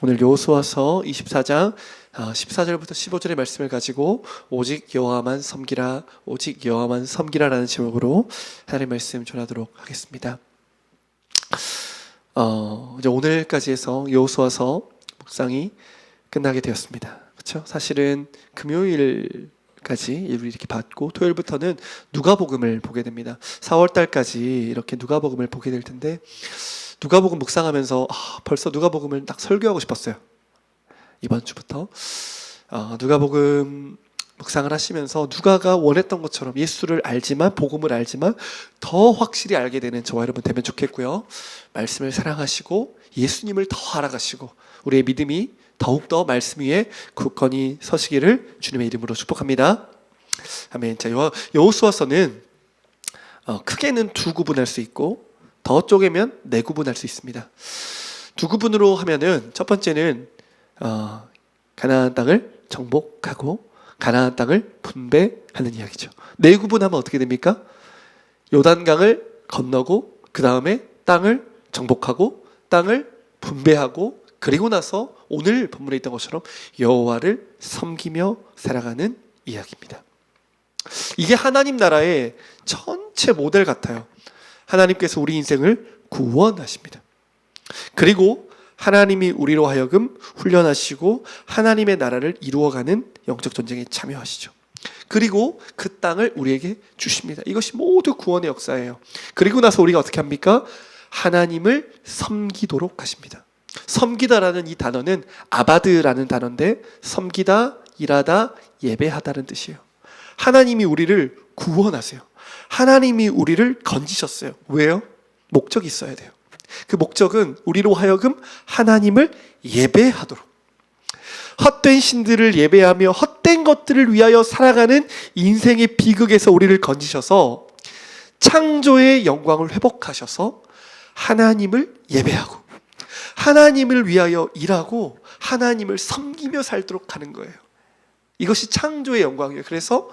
오늘 여호수아서 24장 14절부터 15절의 말씀을 가지고 오직 여호와만 섬기라, 오직 여호와만 섬기라라는 제목으로 하나님의 말씀 전하도록 하겠습니다. 이제 오늘까지 해서 여호수아서 묵상이 끝나게 되었습니다. 그렇죠? 사실은 금요일까지 이렇게 받고 토요일부터는 누가복음을 보게 됩니다. 4월 달까지 이렇게 누가복음을 보게 될 텐데, 누가복음 묵상하면서 벌써 누가복음을 딱 설교하고 싶었어요. 이번 주부터 누가복음 묵상을 하시면서 누가가 원했던 것처럼 예수를 알지만, 복음을 알지만 더 확실히 알게 되는 저와 여러분 되면 좋겠고요. 말씀을 사랑하시고 예수님을 더 알아가시고 우리의 믿음이 더욱더 말씀 위에 굳건히 서시기를 주님의 이름으로 축복합니다. 아멘. 자, 여호수아서는 크게는 두 구분할 수 있고 더 쪼개면 네 구분할 수 있습니다. 두 구분으로 하면은 첫 번째는 가나안 땅을 정복하고 가나안 땅을 분배하는 이야기죠. 네 구분하면 어떻게 됩니까? 요단강을 건너고 그 다음에 땅을 정복하고 땅을 분배하고, 그리고 나서 오늘 본문에 있던 것처럼 여호와를 섬기며 살아가는 이야기입니다. 이게 하나님 나라의 전체 모델 같아요. 하나님께서 우리 인생을 구원하십니다. 그리고 하나님이 우리로 하여금 훈련하시고 하나님의 나라를 이루어가는 영적 전쟁에 참여하시죠. 그리고 그 땅을 우리에게 주십니다. 이것이 모두 구원의 역사예요. 그리고 나서 우리가 어떻게 합니까? 하나님을 섬기도록 하십니다. 섬기다라는 이 단어는 아바드라는 단어인데, 섬기다, 일하다, 예배하다는 뜻이에요. 하나님이 우리를 구원하세요. 하나님이 우리를 건지셨어요. 왜요? 목적이 있어야 돼요. 그 목적은 우리로 하여금 하나님을 예배하도록, 헛된 신들을 예배하며 헛된 것들을 위하여 살아가는 인생의 비극에서 우리를 건지셔서 창조의 영광을 회복하셔서 하나님을 예배하고 하나님을 위하여 일하고 하나님을 섬기며 살도록 하는 거예요. 이것이 창조의 영광이에요. 그래서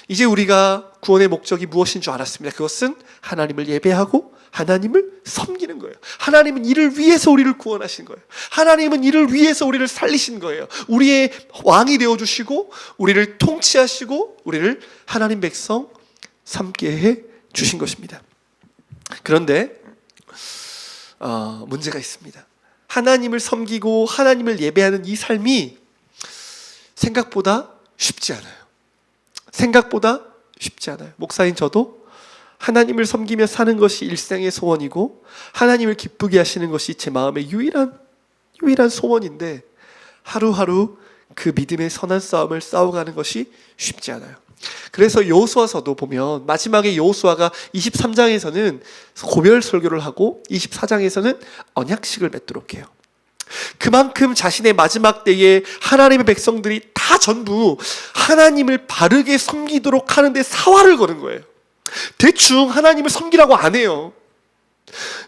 이제 우리가 구원의 목적이 무엇인 줄 알았습니다. 그것은 하나님을 예배하고 하나님을 섬기는 거예요. 하나님은 이를 위해서 우리를 구원하신 거예요. 하나님은 이를 위해서 우리를 살리신 거예요. 우리의 왕이 되어주시고 우리를 통치하시고 우리를 하나님 백성 삼게 해 주신 것입니다. 그런데 문제가 있습니다. 하나님을 섬기고 하나님을 예배하는 이 삶이 생각보다 쉽지 않아요. 생각보다 쉽지 않아요. 목사인 저도 하나님을 섬기며 사는 것이 일생의 소원이고 하나님을 기쁘게 하시는 것이 제 마음의 유일한 소원인데, 하루하루 그 믿음의 선한 싸움을 싸워가는 것이 쉽지 않아요. 그래서 여호수아서도 보면 마지막에 여호수아가 23장에서는 고별 설교를 하고 24장에서는 언약식을 맺도록 해요. 그만큼 자신의 마지막 때에 하나님의 백성들이 다 전부 하나님을 바르게 섬기도록 하는데 사활을 거는 거예요. 대충 하나님을 섬기라고 안 해요.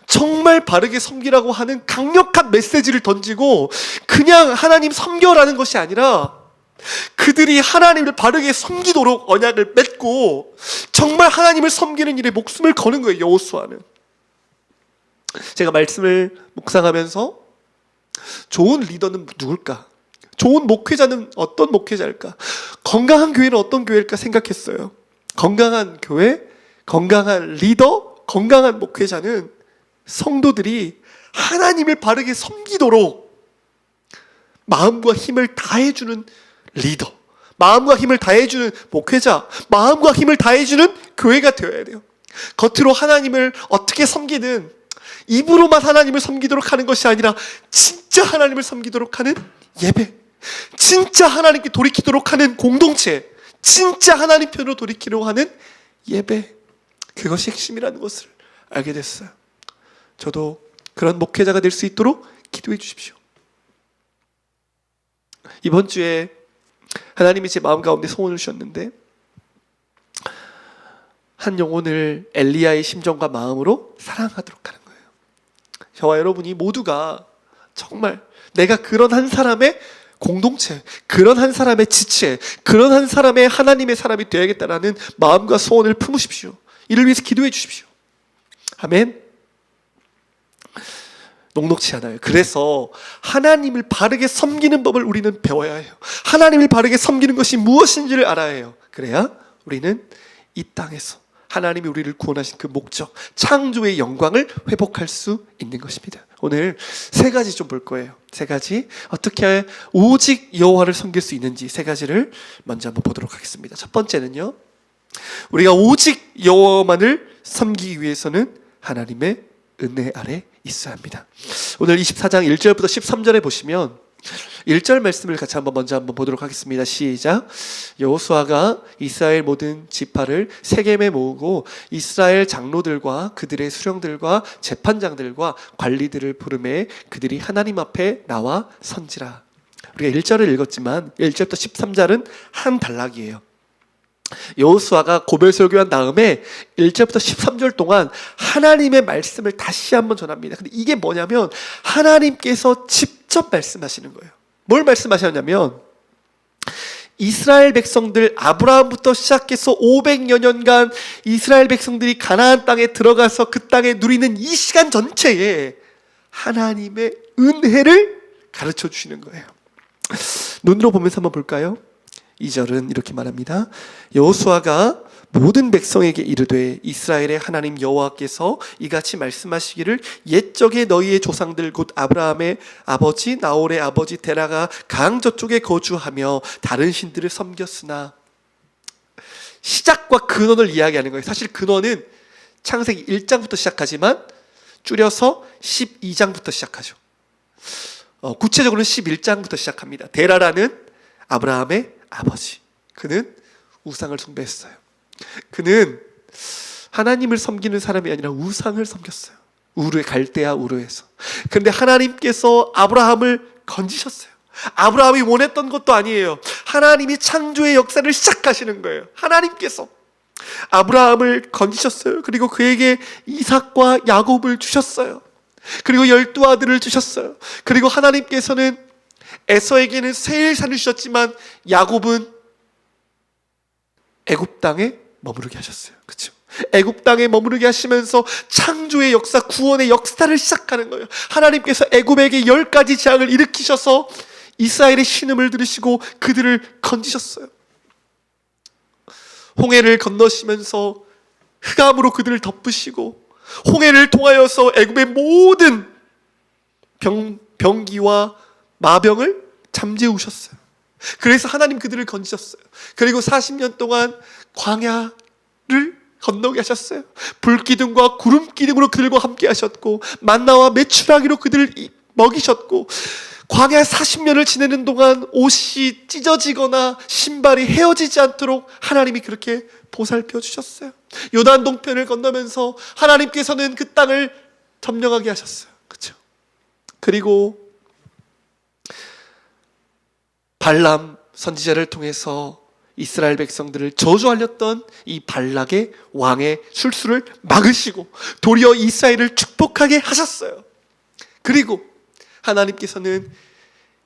정말 바르게 섬기라고 하는 강력한 메시지를 던지고 그냥 하나님 섬겨라는 것이 아니라 그들이 하나님을 바르게 섬기도록 언약을 맺고 정말 하나님을 섬기는 일에 목숨을 거는 거예요. 여호수아는. 제가 말씀을 묵상하면서 좋은 리더는 누굴까? 좋은 목회자는 어떤 목회자일까? 건강한 교회는 어떤 교회일까 생각했어요. 건강한 교회, 건강한 리더, 건강한 목회자는 성도들이 하나님을 바르게 섬기도록 마음과 힘을 다해주는 리더, 마음과 힘을 다해주는 목회자, 마음과 힘을 다해주는 교회가 되어야 돼요. 겉으로 하나님을 어떻게 섬기든 입으로만 하나님을 섬기도록 하는 것이 아니라 진짜 하나님을 섬기도록 하는 예배, 진짜 하나님께 돌이키도록 하는 공동체, 진짜 하나님 편으로 돌이키려고 하는 예배, 그것이 핵심이라는 것을 알게 됐어요. 저도 그런 목회자가 될 수 있도록 기도해 주십시오. 이번 주에 하나님이 제 마음 가운데 소원을 주셨는데, 한 영혼을 엘리야의 심정과 마음으로 사랑하도록 하는 거예요. 저와 여러분이 모두가 정말 내가 그런 한 사람의 공동체, 그런 한 사람의 지체, 그런 한 사람의 하나님의 사람이 되어야겠다라는 마음과 소원을 품으십시오. 이를 위해서 기도해 주십시오. 아멘. 녹록치 않아요. 그래서 하나님을 바르게 섬기는 법을 우리는 배워야 해요. 하나님을 바르게 섬기는 것이 무엇인지를 알아야 해요. 그래야 우리는 이 땅에서 하나님이 우리를 구원하신 그 목적, 창조의 영광을 회복할 수 있는 것입니다. 오늘 세 가지 좀 볼 거예요. 세 가지 어떻게 오직 여호와를 섬길 수 있는지 세 가지를 먼저 한번 보도록 하겠습니다. 첫 번째는요, 우리가 오직 여호와만을 섬기기 위해서는 하나님의 은혜 아래 있어야 합니다. 오늘 24장 1절부터 13절에 보시면 1절 말씀을 같이 먼저 한번 보도록 하겠습니다. 시작. 여호수아가 이스라엘 모든 지파를 세겜에 모으고 이스라엘 장로들과 그들의 수령들과 재판장들과 관리들을 부르매 그들이 하나님 앞에 나와 선지라. 우리가 1절을 읽었지만 1절부터 13절은 한 단락이에요. 여호수아가 고별 설교한 다음에 1절부터 13절 동안 하나님의 말씀을 다시 한번 전합니다. 근데 이게 뭐냐면 하나님께서 직접 말씀하시는 거예요. 뭘 말씀하셨냐면 이스라엘 백성들, 아브라함부터 시작해서 500여 년간 이스라엘 백성들이 가나안 땅에 들어가서 그 땅에 누리는 이 시간 전체에 하나님의 은혜를 가르쳐 주시는 거예요. 눈으로 보면서 한번 볼까요? 2절은 이렇게 말합니다. 여호수아가 모든 백성에게 이르되 이스라엘의 하나님 여호와께서 이같이 말씀하시기를 옛적에 너희의 조상들 곧 아브라함의 아버지 나홀의 아버지 데라가 강 저쪽에 거주하며 다른 신들을 섬겼으나, 시작과 근원을 이야기하는 거예요. 사실 근원은 창세기 1장부터 시작하지만 줄여서 12장부터 시작하죠. 구체적으로는 11장부터 시작합니다. 데라라는 아브라함의 아버지, 그는 우상을 숭배했어요. 그는 하나님을 섬기는 사람이 아니라 우상을 섬겼어요. 우르, 갈대아 우르에서. 그런데 하나님께서 아브라함을 건지셨어요. 아브라함이 원했던 것도 아니에요. 하나님이 창조의 역사를 시작하시는 거예요. 하나님께서 아브라함을 건지셨어요. 그리고 그에게 이삭과 야곱을 주셨어요. 그리고 12아들을 주셨어요. 그리고 하나님께서는 에서에게는 세일산을 주셨지만 야곱은 애굽 땅에 머무르게 하셨어요. 그렇죠? 애굽 땅에 머무르게 하시면서 창조의 역사, 구원의 역사를 시작하는 거예요. 하나님께서 애굽에게 10가지 재앙을 일으키셔서 이스라엘의 신음을 들으시고 그들을 건지셨어요. 홍해를 건너시면서 흑암으로 그들을 덮으시고 홍해를 통하여서 애굽의 모든 병기와 마병을 잠재우셨어요. 그래서 하나님 그들을 건지셨어요. 그리고 40년 동안 광야를 건너게 하셨어요. 불기둥과 구름기둥으로 그들과 함께 하셨고 만나와 메추라기로 그들을 먹이셨고, 광야 40년을 지내는 동안 옷이 찢어지거나 신발이 헤어지지 않도록 하나님이 그렇게 보살펴 주셨어요. 요단 동편을 건너면서 하나님께서는 그 땅을 점령하게 하셨어요. 그렇죠? 그리고 발람 선지자를 통해서 이스라엘 백성들을 저주하였던 이 발락의 왕의 술수를 막으시고 도리어 이스라엘을 축복하게 하셨어요. 그리고 하나님께서는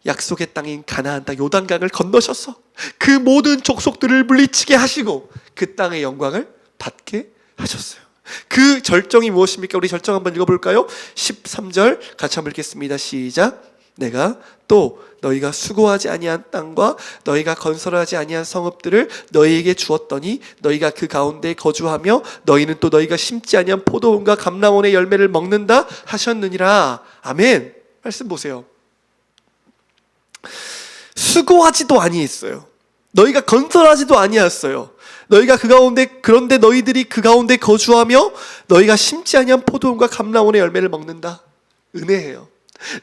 약속의 땅인 가나안 땅 요단강을 건너셔서 그 모든 족속들을 물리치게 하시고 그 땅의 영광을 받게 하셨어요. 그 절정이 무엇입니까? 우리 절정 한번 읽어볼까요? 13절 같이 한번 읽겠습니다. 시작. 내가 또 너희가 수고하지 아니한 땅과 너희가 건설하지 아니한 성읍들을 너희에게 주었더니 너희가 그 가운데 거주하며 너희는 또 너희가 심지 아니한 포도원과 감람원의 열매를 먹는다 하셨느니라. 아멘. 말씀 보세요. 수고하지도 아니했어요. 너희가 건설하지도 아니했어요. 너희가 그 가운데, 그런데 너희들이 그 가운데 거주하며 너희가 심지 아니한 포도원과 감람원의 열매를 먹는다. 은혜예요.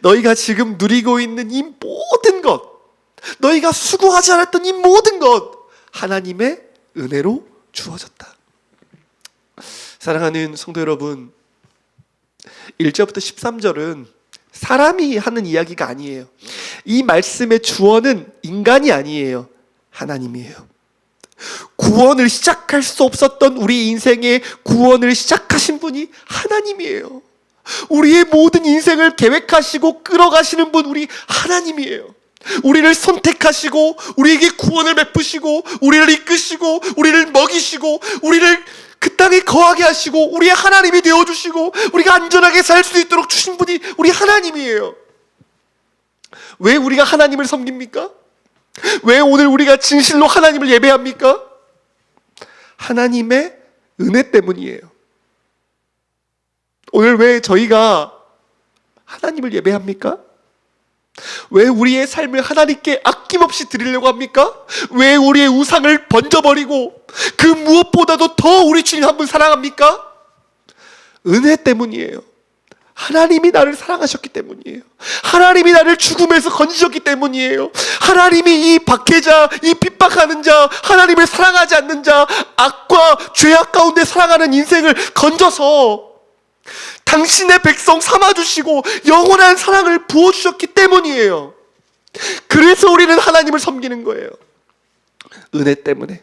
너희가 지금 누리고 있는 이 모든 것, 너희가 수고하지 않았던 이 모든 것, 하나님의 은혜로 주어졌다. 사랑하는 성도 여러분, 1절부터 13절은 사람이 하는 이야기가 아니에요. 이 말씀의 주어는 인간이 아니에요. 하나님이에요. 구원을 시작할 수 없었던 우리 인생의 구원을 시작하신 분이 하나님이에요. 우리의 모든 인생을 계획하시고 끌어가시는 분, 우리 하나님이에요. 우리를 선택하시고 우리에게 구원을 베푸시고 우리를 이끄시고 우리를 먹이시고 우리를 그 땅에 거하게 하시고 우리의 하나님이 되어주시고 우리가 안전하게 살 수 있도록 주신 분이 우리 하나님이에요. 왜 우리가 하나님을 섬깁니까? 왜 오늘 우리가 진실로 하나님을 예배합니까? 하나님의 은혜 때문이에요. 오늘 왜 저희가 하나님을 예배합니까? 왜 우리의 삶을 하나님께 아낌없이 드리려고 합니까? 왜 우리의 우상을 번져버리고 그 무엇보다도 더 우리 주님 한 분 사랑합니까? 은혜 때문이에요. 하나님이 나를 사랑하셨기 때문이에요. 하나님이 나를 죽음에서 건지셨기 때문이에요. 하나님이 이 박해자, 이 핍박하는 자, 하나님을 사랑하지 않는 자, 악과 죄악 가운데 살아가는 인생을 건져서 당신의 백성 삼아주시고 영원한 사랑을 부어주셨기 때문이에요. 그래서 우리는 하나님을 섬기는 거예요. 은혜 때문에.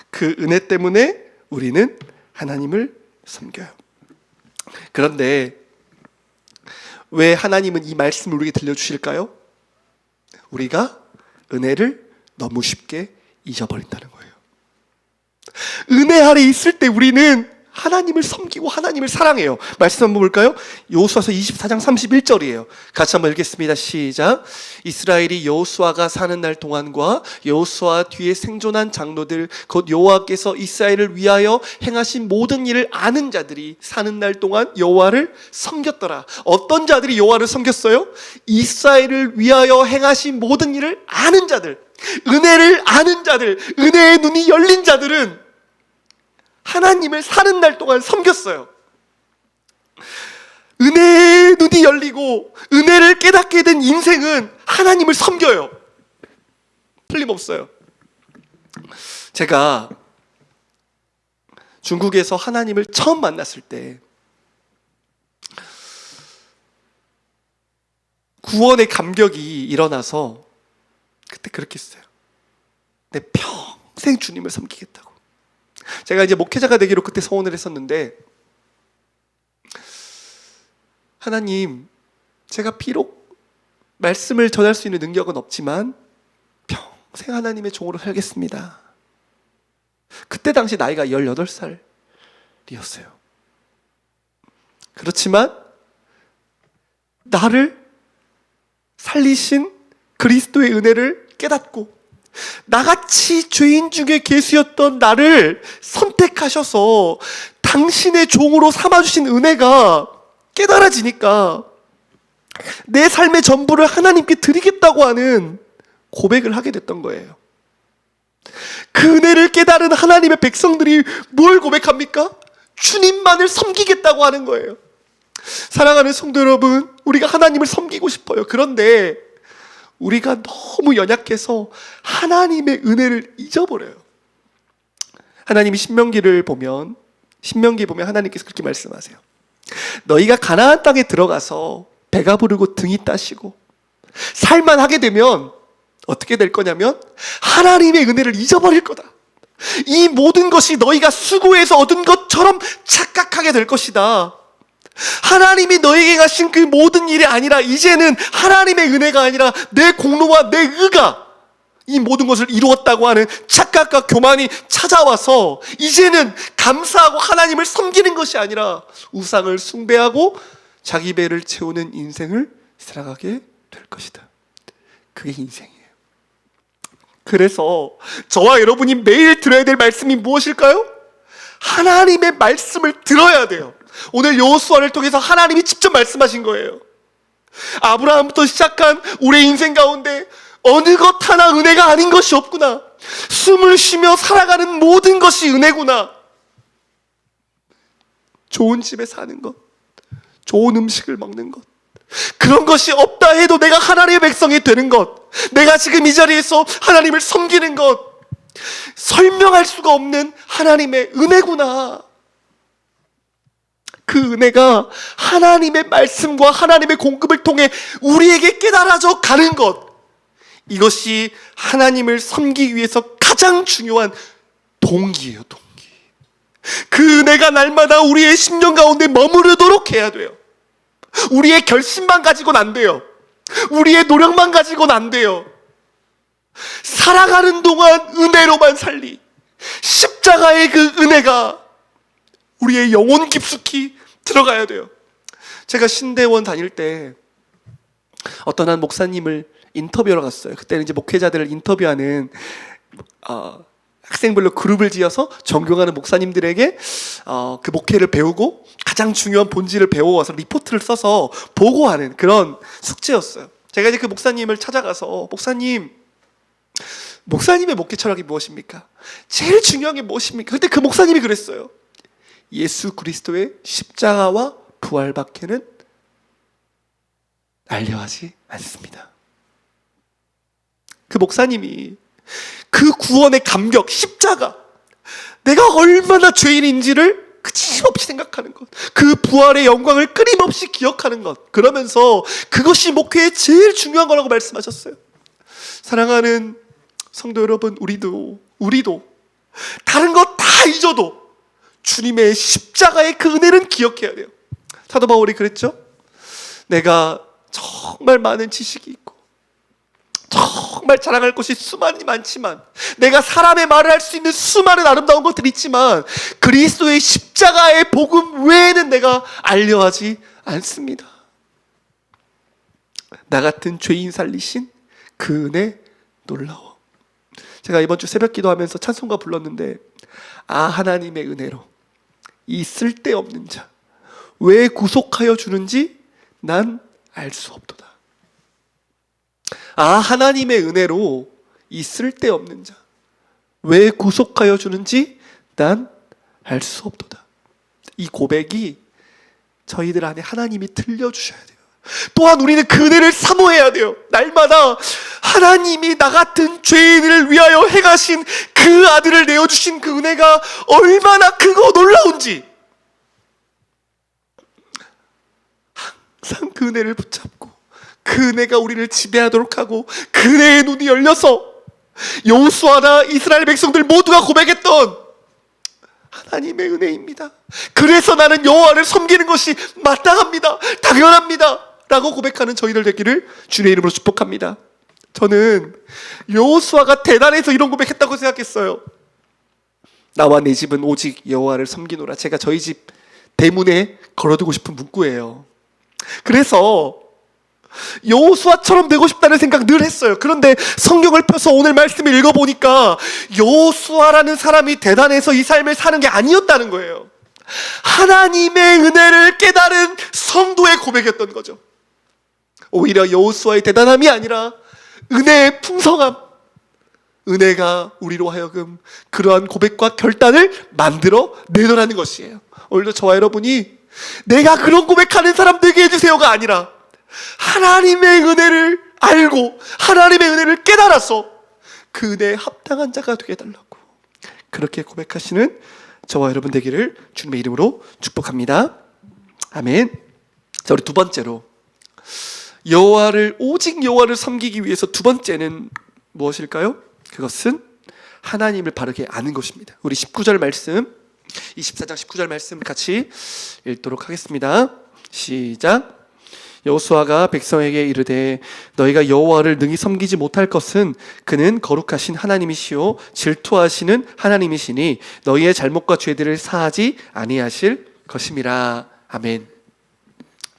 그 은혜 때문에 우리는 하나님을 섬겨요. 그런데 왜 하나님은 이 말씀을 우리에게 들려주실까요? 우리가 은혜를 너무 쉽게 잊어버린다는 거예요. 은혜 아래 있을 때 우리는 하나님을 섬기고 하나님을 사랑해요. 말씀 한번 볼까요? 여호수아서 24장 31절이에요. 같이 한번 읽겠습니다. 시작. 이스라엘이 여호수아가 사는 날 동안과 여호수아 뒤에 생존한 장로들 곧 여호와께서 이스라엘을 위하여 행하신 모든 일을 아는 자들이 사는 날 동안 여호와를 섬겼더라. 어떤 자들이 여호와를 섬겼어요? 이스라엘을 위하여 행하신 모든 일을 아는 자들, 은혜를 아는 자들, 은혜의 눈이 열린 자들은 하나님을 사는 날 동안 섬겼어요. 은혜의 눈이 열리고 은혜를 깨닫게 된 인생은 하나님을 섬겨요. 틀림없어요. 제가 중국에서 하나님을 처음 만났을 때 구원의 감격이 일어나서 그때 그렇게 했어요. 내 평생 주님을 섬기겠다고. 제가 이제 목회자가 되기로 그때 소원을 했었는데, 하나님, 제가 비록 말씀을 전할 수 있는 능력은 없지만 평생 하나님의 종으로 살겠습니다. 그때 당시 나이가 18살이었어요. 그렇지만 나를 살리신 그리스도의 은혜를 깨닫고 나같이 죄인 중에 계수였던 나를 선택하셔서 당신의 종으로 삼아주신 은혜가 깨달아지니까 내 삶의 전부를 하나님께 드리겠다고 하는 고백을 하게 됐던 거예요. 그 은혜를 깨달은 하나님의 백성들이 뭘 고백합니까? 주님만을 섬기겠다고 하는 거예요. 사랑하는 성도 여러분, 우리가 하나님을 섬기고 싶어요. 그런데 우리가 너무 연약해서 하나님의 은혜를 잊어버려요. 하나님이 신명기에 보면 하나님께서 그렇게 말씀하세요. 너희가 가나안 땅에 들어가서 배가 부르고 등이 따시고 살만하게 되면 어떻게 될 거냐면 하나님의 은혜를 잊어버릴 거다. 이 모든 것이 너희가 수고해서 얻은 것처럼 착각하게 될 것이다. 하나님이 너에게 하신 그 모든 일이 아니라 이제는 하나님의 은혜가 아니라 내 공로와 내 의가 이 모든 것을 이루었다고 하는 착각과 교만이 찾아와서 이제는 감사하고 하나님을 섬기는 것이 아니라 우상을 숭배하고 자기 배를 채우는 인생을 살아가게 될 것이다. 그게 인생이에요. 그래서 저와 여러분이 매일 들어야 될 말씀이 무엇일까요? 하나님의 말씀을 들어야 돼요. 오늘 여호수아를 통해서 하나님이 직접 말씀하신 거예요. 아브라함부터 시작한 우리의 인생 가운데 어느 것 하나 은혜가 아닌 것이 없구나. 숨을 쉬며 살아가는 모든 것이 은혜구나. 좋은 집에 사는 것, 좋은 음식을 먹는 것, 그런 것이 없다 해도 내가 하나님의 백성이 되는 것, 내가 지금 이 자리에서 하나님을 섬기는 것, 설명할 수가 없는 하나님의 은혜구나. 그 은혜가 하나님의 말씀과 하나님의 공급을 통해 우리에게 깨달아져 가는 것, 이것이 하나님을 섬기기 위해서 가장 중요한 동기예요. 동기. 그 은혜가 날마다 우리의 심령 가운데 머무르도록 해야 돼요. 우리의 결심만 가지고는 안 돼요. 우리의 노력만 가지고는 안 돼요. 살아가는 동안 은혜로만 살리. 십자가의 그 은혜가 우리의 영혼 깊숙이 들어가야 돼요. 제가 신대원 다닐 때 어떤 한 목사님을 인터뷰하러 갔어요. 그때는 이제 목회자들을 인터뷰하는 학생별로 그룹을 지어서 존경하는 목사님들에게 그 목회를 배우고 가장 중요한 본질을 배워와서 리포트를 써서 보고하는 그런 숙제였어요. 제가 이제 그 목사님을 찾아가서 목사님의 목회 철학이 무엇입니까? 제일 중요한 게 무엇입니까? 그때 그 목사님이 그랬어요. 예수 그리스도의 십자가와 부활밖에는 알려하지 않습니다. 그 목사님이 그 구원의 감격, 십자가, 내가 얼마나 죄인인지를 그침없이 생각하는 것, 그 부활의 영광을 끊임없이 기억하는 것, 그러면서 그것이 목회의 제일 중요한 거라고 말씀하셨어요. 사랑하는 성도 여러분, 우리도 다른 것 다 잊어도 주님의 십자가의 그 은혜는 기억해야 돼요. 사도 바울이 그랬죠. 내가 정말 많은 지식이 있고 정말 자랑할 것이 많지만, 내가 사람의 말을 할 수 있는 수많은 아름다운 것들이 있지만 그리스도의 십자가의 복음 외에는 내가 알려하지 않습니다. 나 같은 죄인 살리신 그 은혜 놀라워. 제가 이번 주 새벽 기도하면서 찬송가 불렀는데, 하나님의 은혜로 이 쓸데없는 자 왜 구속하여 주는지 난 알 수 없도다. 하나님의 은혜로 이 쓸데없는 자 왜 구속하여 주는지 난 알 수 없도다. 이 고백이 저희들 안에 하나님이 들려주셔야 돼요. 또한 우리는 그 은혜를 사모해야 돼요. 날마다 하나님이 나 같은 죄인을 위하여 행하신 그 아들을 내어주신 그 은혜가 얼마나 크고 놀라운지 항상 그 은혜를 붙잡고 그 은혜가 우리를 지배하도록 하고 그 은혜의 눈이 열려서 여호수아나 이스라엘 백성들 모두가 고백했던 하나님의 은혜입니다. 그래서 나는 여호와를 섬기는 것이 마땅합니다. 당연합니다. 라고 고백하는 저희들 되기를 주님의 이름으로 축복합니다. 저는 여호수아가 대단해서 이런 고백했다고 생각했어요. 나와 내 집은 오직 여호와를 섬기노라. 제가 저희 집 대문에 걸어두고 싶은 문구예요. 그래서 여호수아처럼 되고 싶다는 생각 늘 했어요. 그런데 성경을 펴서 오늘 말씀을 읽어보니까 여호수아라는 사람이 대단해서 이 삶을 사는 게 아니었다는 거예요. 하나님의 은혜를 깨달은 성도의 고백이었던 거죠. 오히려 여호수아의 대단함이 아니라 은혜의 풍성함, 은혜가 우리로 하여금 그러한 고백과 결단을 만들어 내더라는 것이에요. 오늘도 저와 여러분이 내가 그런 고백하는 사람 되게 해주세요가 아니라 하나님의 은혜를 알고 하나님의 은혜를 깨달아서 그 은혜에 합당한 자가 되게 해달라고 그렇게 고백하시는 저와 여러분 되기를 주님의 이름으로 축복합니다. 아멘. 자, 우리 두 번째로 오직 여호와를 섬기기 위해서 두 번째는 무엇일까요? 그것은 하나님을 바르게 아는 것입니다. 우리 19절 말씀, 24장 19절 말씀 같이 읽도록 하겠습니다. 시작. 여호수아가 백성에게 이르되 너희가 여호와를 능히 섬기지 못할 것은 그는 거룩하신 하나님이시요 질투하시는 하나님이시니 너희의 잘못과 죄들을 사하지 아니하실 것임이라. 아멘.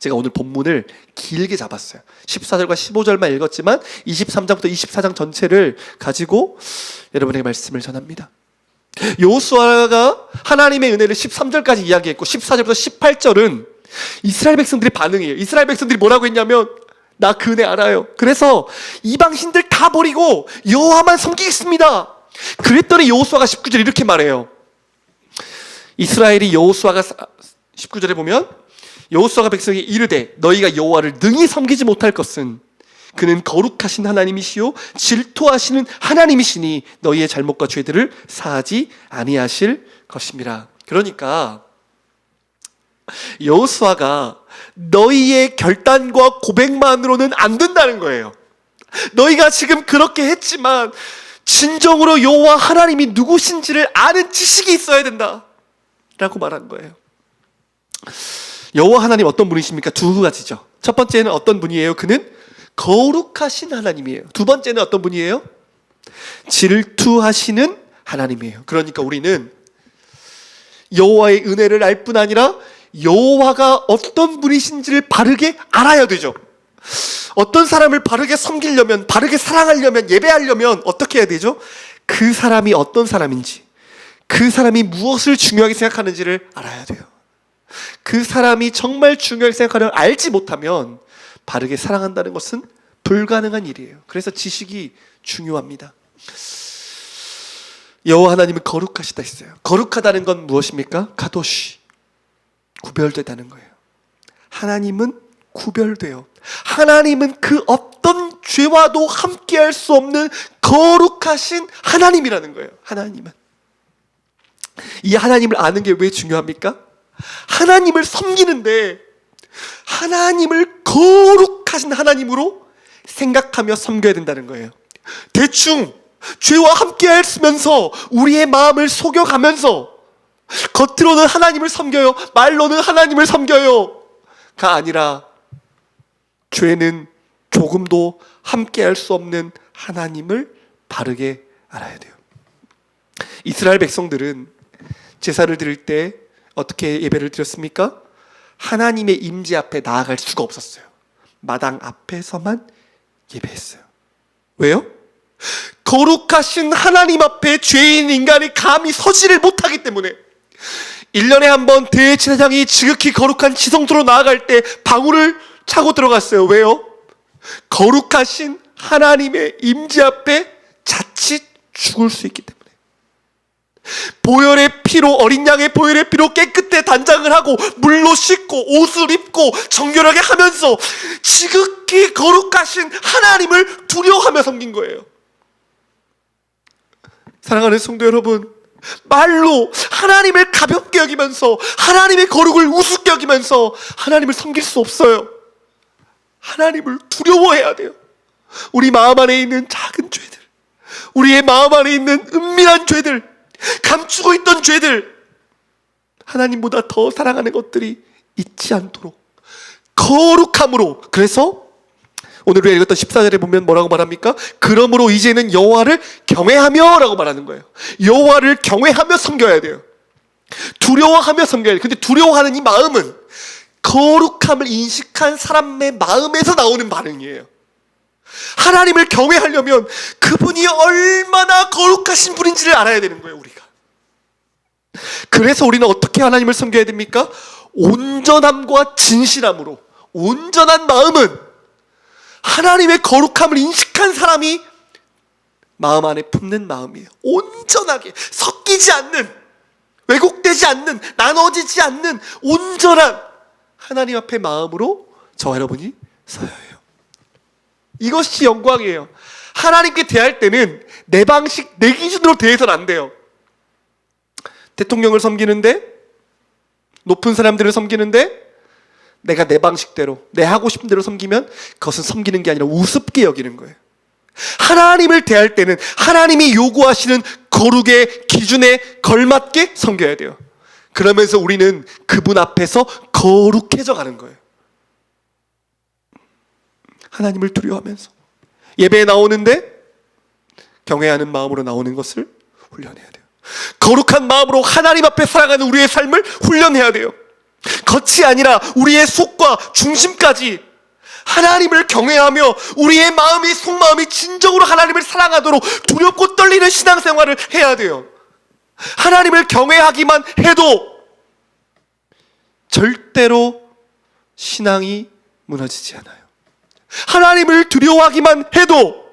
제가 오늘 본문을 길게 잡았어요. 14절과 15절만 읽었지만 23장부터 24장 전체를 가지고 여러분에게 말씀을 전합니다. 여호수아가 하나님의 은혜를 13절까지 이야기했고 14절부터 18절은 이스라엘 백성들의 반응이에요. 이스라엘 백성들이 뭐라고 했냐면 나 그 은혜 알아요. 그래서 이방 신들 다 버리고 여호와만 섬기겠습니다. 그랬더니 여호수아가 19절에 이렇게 말해요. 이스라엘이 여호수아가 19절에 보면 여호수아가 백성에게 이르되 너희가 여호와를 능히 섬기지 못할 것은 그는 거룩하신 하나님이시요 질투하시는 하나님이시니 너희의 잘못과 죄들을 사하지 아니하실 것임이라. 그러니까 여호수아가 너희의 결단과 고백만으로는 안 된다는 거예요. 너희가 지금 그렇게 했지만 진정으로 여호와 하나님이 누구신지를 아는 지식이 있어야 된다 라고 말한 거예요. 여호와 하나님 어떤 분이십니까? 두 가지죠. 첫 번째는 어떤 분이에요? 그는 거룩하신 하나님이에요. 두 번째는 어떤 분이에요? 질투하시는 하나님이에요. 그러니까 우리는 여호와의 은혜를 알 뿐 아니라 여호와가 어떤 분이신지를 바르게 알아야 되죠. 어떤 사람을 바르게 섬기려면, 바르게 사랑하려면, 예배하려면 어떻게 해야 되죠? 그 사람이 어떤 사람인지, 그 사람이 무엇을 중요하게 생각하는지를 알아야 돼요. 그 사람이 정말 중요하게 생각하는 걸 알지 못하면 바르게 사랑한다는 것은 불가능한 일이에요. 그래서 지식이 중요합니다. 여호와 하나님은 거룩하시다 했어요. 거룩하다는 건 무엇입니까? 가도시, 구별되다는 거예요. 하나님은 구별돼요. 하나님은 그 어떤 죄와도 함께할 수 없는 거룩하신 하나님이라는 거예요. 하나님은. 이 하나님을 아는 게 왜 중요합니까? 하나님을 섬기는데 하나님을 거룩하신 하나님으로 생각하며 섬겨야 된다는 거예요. 대충 죄와 함께 하면서 우리의 마음을 속여가면서 겉으로는 하나님을 섬겨요, 말로는 하나님을 섬겨요 가 아니라 죄는 조금도 함께 할 수 없는 하나님을 바르게 알아야 돼요. 이스라엘 백성들은 제사를 드릴 때 어떻게 예배를 드렸습니까? 하나님의 임재 앞에 나아갈 수가 없었어요. 마당 앞에서만 예배했어요. 왜요? 거룩하신 하나님 앞에 죄인 인간이 감히 서지를 못하기 때문에 1년에 한 번 대제사장이 지극히 거룩한 지성소로 나아갈 때 방울을 차고 들어갔어요. 왜요? 거룩하신 하나님의 임재 앞에 자칫 죽을 수 있기 때문에. 보혈의 피로, 어린 양의 보혈의 피로 깨끗해 단장을 하고 물로 씻고 옷을 입고 정결하게 하면서 지극히 거룩하신 하나님을 두려워하며 섬긴 거예요. 사랑하는 성도 여러분, 말로 하나님을 가볍게 여기면서 하나님의 거룩을 우습게 여기면서 하나님을 섬길 수 없어요. 하나님을 두려워해야 돼요. 우리 마음 안에 있는 작은 죄들, 우리의 마음 안에 있는 은밀한 죄들, 감추고 있던 죄들, 하나님보다 더 사랑하는 것들이 있지 않도록 거룩함으로. 그래서 오늘 우리가 읽었던 14절에 보면 뭐라고 말합니까? 그러므로 이제는 여호와를 경외하며 라고 말하는 거예요. 여호와를 경외하며 섬겨야 돼요. 두려워하며 섬겨야 돼요. 근데 두려워하는 이 마음은 거룩함을 인식한 사람의 마음에서 나오는 반응이에요. 하나님을 경외하려면 그분이 얼마나 거룩하신 분인지를 알아야 되는 거예요, 우리가. 그래서 우리는 어떻게 하나님을 섬겨야 됩니까? 온전함과 진실함으로. 온전한 마음은 하나님의 거룩함을 인식한 사람이 마음 안에 품는 마음이에요. 온전하게 섞이지 않는, 왜곡되지 않는, 나눠지지 않는 온전한 하나님 앞에 마음으로 저와 여러분이 서야 해요. 이것이 영광이에요. 하나님께 대할 때는 내 방식, 내 기준으로 대해서는 안 돼요. 대통령을 섬기는데, 높은 사람들을 섬기는데 내가 내 방식대로, 내 하고 싶은 대로 섬기면 그것은 섬기는 게 아니라 우습게 여기는 거예요. 하나님을 대할 때는 하나님이 요구하시는 거룩의 기준에 걸맞게 섬겨야 돼요. 그러면서 우리는 그분 앞에서 거룩해져 가는 거예요. 하나님을 두려워하면서 예배에 나오는데 경외하는 마음으로 나오는 것을 훈련해야 돼요. 거룩한 마음으로 하나님 앞에 살아가는 우리의 삶을 훈련해야 돼요. 겉이 아니라 우리의 속과 중심까지 하나님을 경외하며 우리의 마음이, 속마음이 진정으로 하나님을 사랑하도록 두렵고 떨리는 신앙생활을 해야 돼요. 하나님을 경외하기만 해도 절대로 신앙이 무너지지 않아요. 하나님을 두려워하기만 해도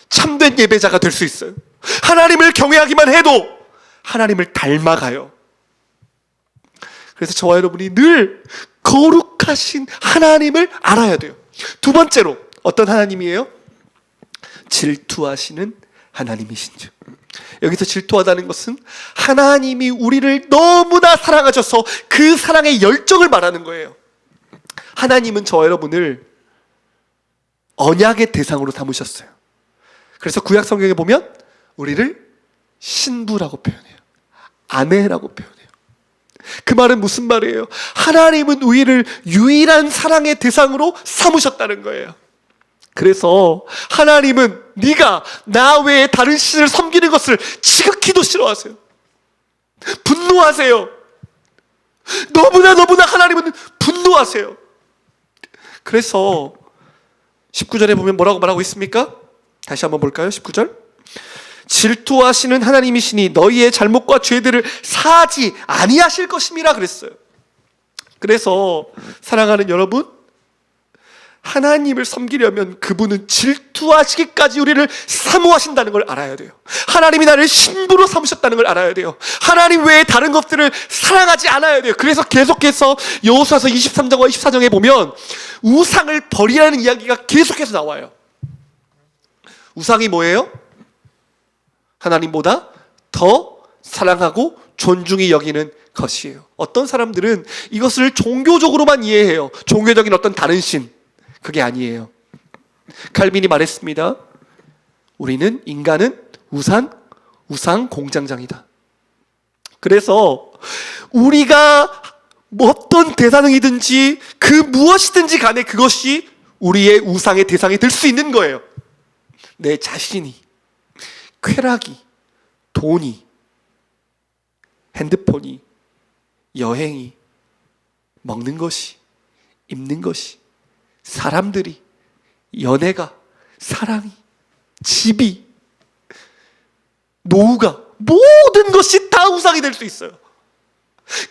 참된 예배자가 될 수 있어요. 하나님을 경외하기만 해도 하나님을 닮아가요. 그래서 저와 여러분이 늘 거룩하신 하나님을 알아야 돼요. 두 번째로 어떤 하나님이에요? 질투하시는 하나님이신즉. 여기서 질투하다는 것은 하나님이 우리를 너무나 사랑하셔서 그 사랑의 열정을 말하는 거예요. 하나님은 저와 여러분을 언약의 대상으로 삼으셨어요. 그래서 구약 성경에 보면 우리를 신부라고 표현해요. 아내라고 표현해요. 그 말은 무슨 말이에요? 하나님은 우리를 유일한 사랑의 대상으로 삼으셨다는 거예요. 그래서 하나님은 네가 나 외에 다른 신을 섬기는 것을 지극히도 싫어하세요. 분노하세요. 너무나 하나님은 분노하세요. 그래서 19절에 보면 뭐라고 말하고 있습니까? 다시 한번 볼까요? 19절. 질투하시는 하나님이시니 너희의 잘못과 죄들을 사하지 아니하실 것임이라 그랬어요. 그래서 사랑하는 여러분, 하나님을 섬기려면 그분은 질투하시기까지 우리를 사모하신다는 걸 알아야 돼요. 하나님이 나를 신부로 삼으셨다는 걸 알아야 돼요. 하나님 외에 다른 것들을 사랑하지 않아야 돼요. 그래서 계속해서 여호수아서 23장과 24장에 보면 우상을 버리라는 이야기가 계속해서 나와요. 우상이 뭐예요? 하나님보다 더 사랑하고 존중히 여기는 것이에요. 어떤 사람들은 이것을 종교적으로만 이해해요. 종교적인 어떤 다른 신. 그게 아니에요. 칼빈이 말했습니다. 인간은 우상 공장장이다. 그래서 우리가 어떤 대상이든지 그 무엇이든지 간에 그것이 우리의 우상의 대상이 될 수 있는 거예요. 내 자신이, 쾌락이, 돈이, 핸드폰이, 여행이, 먹는 것이, 입는 것이, 사람들이, 연애가, 사랑이, 집이, 노후가, 모든 것이 다 우상이 될 수 있어요.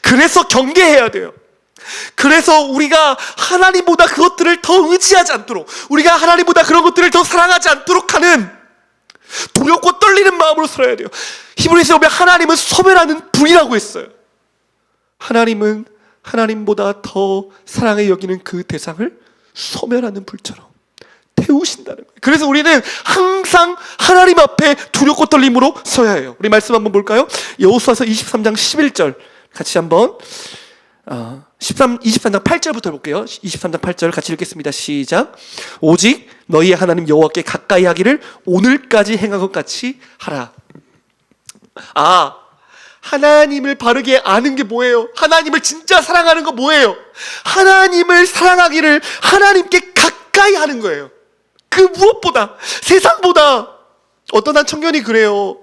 그래서 경계해야 돼요. 그래서 우리가 하나님보다 그것들을 더 의지하지 않도록, 우리가 하나님보다 그런 것들을 더 사랑하지 않도록 하는 두렵고 떨리는 마음으로 살아야 돼요. 히브리서에 보면 하나님은 소멸하는 불이라고 했어요. 하나님은 하나님보다 더 사랑에 여기는 그 대상을 소멸하는 불처럼 태우신다는 거예요. 그래서 우리는 항상 하나님 앞에 두렵고 떨림으로 서야 해요. 우리 말씀 한번 볼까요? 여호수아서 23장 11절 같이 한번 23장 8절부터 볼게요. 23장 8절 같이 읽겠습니다. 시작. 오직 너희의 하나님 여호와께 가까이 하기를 오늘까지 행한 것 같이 하라. 하나님을 바르게 아는 게 뭐예요? 하나님을 진짜 사랑하는 거 뭐예요? 하나님을 사랑하기를 하나님께 가까이 하는 거예요. 그 무엇보다, 세상보다. 어떤 한 청년이 그래요.